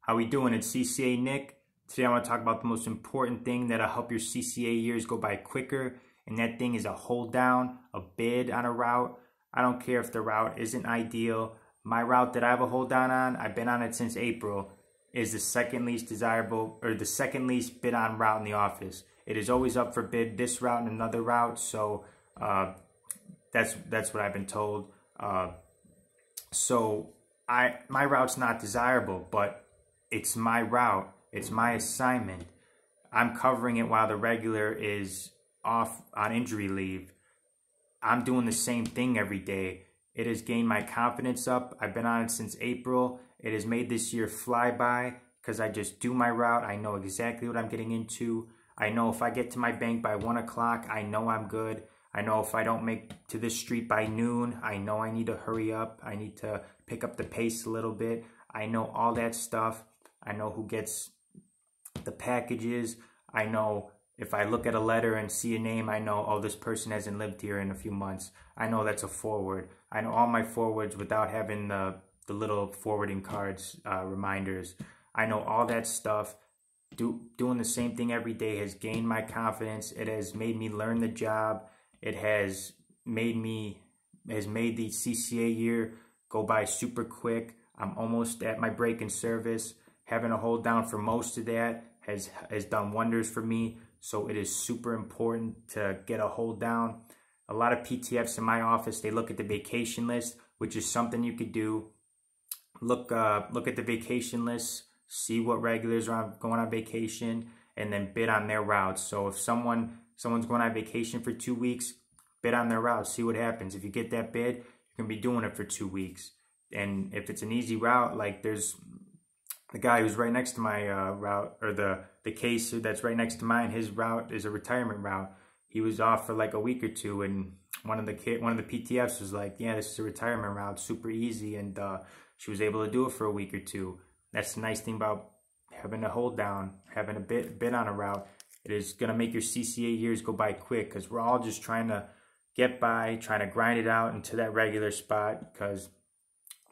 How we doing? It's CCA Nick. Today I want to talk about the most important thing that'll help your CCA years go by quicker, and that thing is a hold down, a bid on a route. I don't care if the route isn't ideal. My route that I have a hold down on, I've been on it since April, is the second least desirable, or the second least bid on route in the office. It is always up for bid, this route and another route, so that's what I've been told. My route's not desirable, but it's my route. It's my assignment. I'm covering it while the regular is off on injury leave. I'm doing the same thing every day. It has gained my confidence up. I've been on it since April. It has made this year fly by because I just do my route. I know exactly what I'm getting into. I know if I get to my bank by 1 o'clock, I know I'm good. I know if I don't make to this street by noon, I know I need to hurry up. I need to pick up the pace a little bit. I know all that stuff. I know who gets the packages. I know if I look at a letter and see a name, I know, oh, this person hasn't lived here in a few months. I know that's a forward. I know all my forwards without having the little forwarding cards, reminders. I know all that stuff. Doing the same thing every day has gained my confidence. It has made me learn the job. It has made the CCA year go by super quick. I'm almost at my break in service. Having a hold down for most of that has done wonders for me. So it is super important to get a hold down. A lot of PTFs in my office, they look at the vacation list, which is something you could do. Look at the vacation list, see what regulars are going on vacation, and then bid on their routes. So if someone's going on vacation for 2 weeks, bid on their route, see what happens. If you get that bid, you can be doing it for 2 weeks. And if it's an easy route, like there's the guy who's right next to my route, or the case that's right next to mine, his route is a retirement route. He was off for like a week or two, and one of the PTFs was like, yeah, this is a retirement route, super easy, and she was able to do it for a week or two. That's the nice thing about having a hold down, having a bid on a route. It is going to make your CCA years go by quick, because we're all just trying to get by, trying to grind it out into that regular spot, because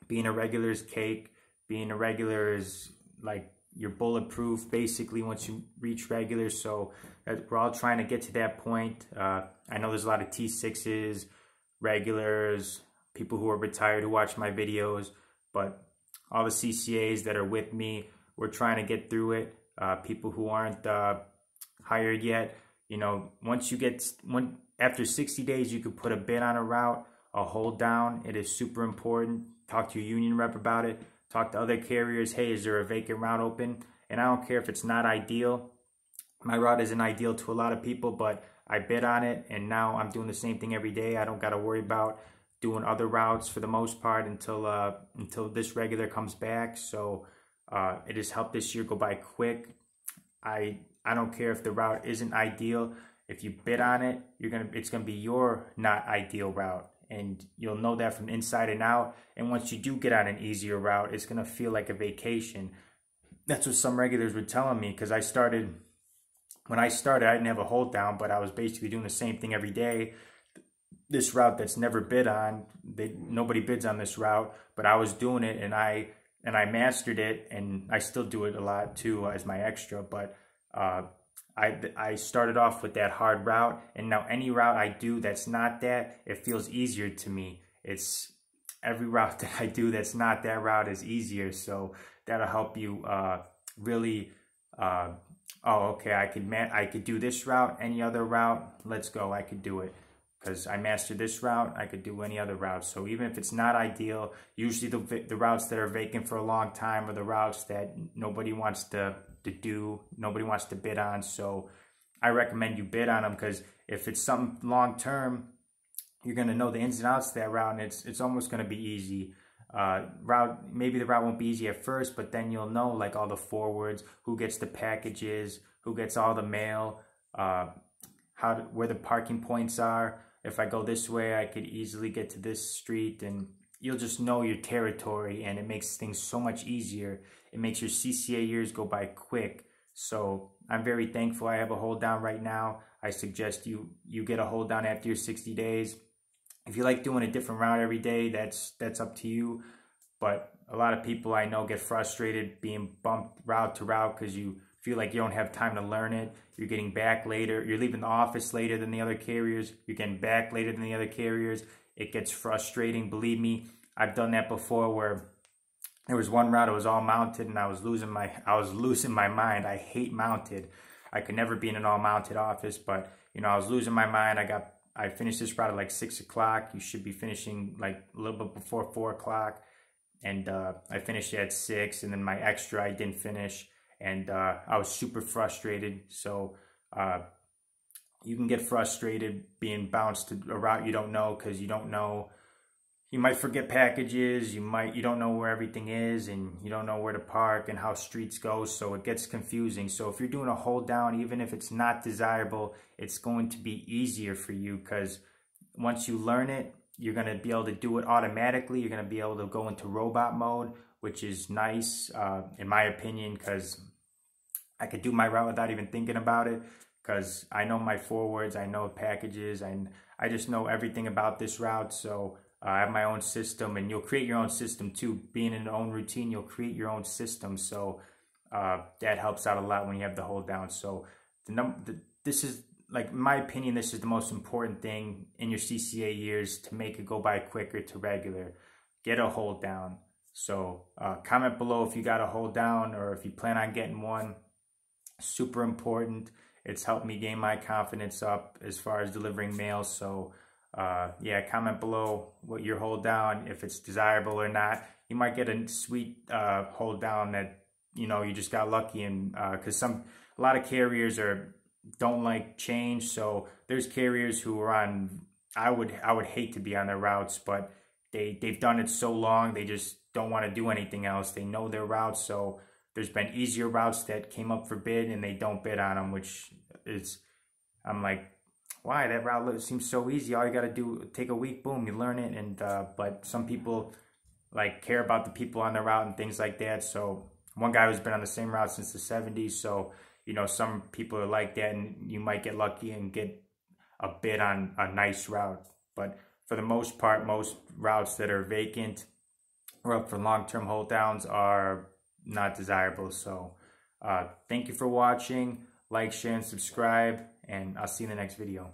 being a regular is cake. Being a regular is like you're bulletproof basically once you reach regular. So we're all trying to get to that point. I know there's a lot of T6s, regulars, people who are retired who watch my videos, but all the CCAs that are with me, we're trying to get through it. People who aren't hired yet, you know, after 60 days, you could put a bid on a route, a hold down. It is super important. Talk to your union rep about it. Talk to other carriers. Hey, is there a vacant route open? And I don't care if it's not ideal. My route isn't ideal to a lot of people, but I bid on it, and now I'm doing the same thing every day. I don't got to worry about doing other routes for the most part until this regular comes back. So it has helped this year go by quick. I don't care if the route isn't ideal. If you bid on it, it's gonna be your not ideal route, and you'll know that from inside and out. And once you do get on an easier route, it's gonna feel like a vacation. That's what some regulars were telling me, because when I started, I didn't have a hold down, but I was basically doing the same thing every day. This route that's never bid on, nobody bids on this route, but I was doing it, and I mastered it, and I still do it a lot too as my extra. But I started off with that hard route, and now any route I do that's not that, it feels easier to me. It's every route that I do that's not that route is easier. So that'll help you really. Oh, okay, I could do this route, any other route, let's go, I could do it. Because I mastered this route, I could do any other route. So even if it's not ideal, usually the routes that are vacant for a long time are the routes that nobody wants to do, nobody wants to bid on. So I recommend you bid on them, because if it's something long term, you're going to know the ins and outs of that route, and it's almost going to be easy. Maybe the route won't be easy at first, but then you'll know like all the forwards, who gets the packages, who gets all the mail, where the parking points are. If I go this way, I could easily get to this street, and you'll just know your territory, and it makes things so much easier. It makes your CCA years go by quick. So I'm very thankful I have a hold down right now. I suggest you get a hold down after your 60 days. If you like doing a different route every day, that's up to you. But A lot of people I know get frustrated being bumped route to route because you feel like you don't have time to learn it. You're getting back later. You're leaving the office later than the other carriers. You're getting back later than the other carriers. It gets frustrating. Believe me, I've done that before where there was one route, it was all mounted, and I was losing my mind. I hate mounted. I could never be in an all mounted office, but you know, I was losing my mind. I finished this route at like 6 o'clock. You should be finishing like a little bit before 4 o'clock. And I finished it at 6, and then my extra I didn't finish, and I was super frustrated. So you can get frustrated being bounced to a route you don't know, because you don't know, you might forget packages, you don't know where everything is, and you don't know where to park and how streets go, so it gets confusing. So if you're doing a hold down, even if it's not desirable, it's going to be easier for you, because once you learn it, you're going to be able to do it automatically. You're going to be able to go into robot mode, which is nice, in my opinion, because I could do my route without even thinking about it, because I know my forwards, I know packages, and I just know everything about this route. So I have my own system, and you'll create your own system too. Being in your own routine, you'll create your own system. So that helps out a lot when you have the hold down. So this is, like, in my opinion, this is the most important thing in your CCA years to make it go by quicker to regular. Get a hold down. So comment below if you got a hold down or if you plan on getting one. Super important. It's helped me gain my confidence up as far as delivering mail. So yeah, comment below what your hold down, if it's desirable or not. You might get a sweet hold down that, you know, you just got lucky, and because a lot of carriers don't like change. So there's carriers who are on, I would hate to be on their routes, but they've done it so long, they just don't want to do anything else. They know their routes. So there's been easier routes that came up for bid and they don't bid on them, which is, I'm like, why? That route seems so easy. All you got to do, take a week, boom, you learn it. And but some people like care about the people on the route and things like that. So one guy who's been on the same route since the 70s. So, you know, some people are like that, and you might get lucky and get a bid on a nice route. But for the most part, most routes that are vacant or up for long-term hold downs are not desirable. So thank you for watching. Like, share, and subscribe, and I'll see you in the next video.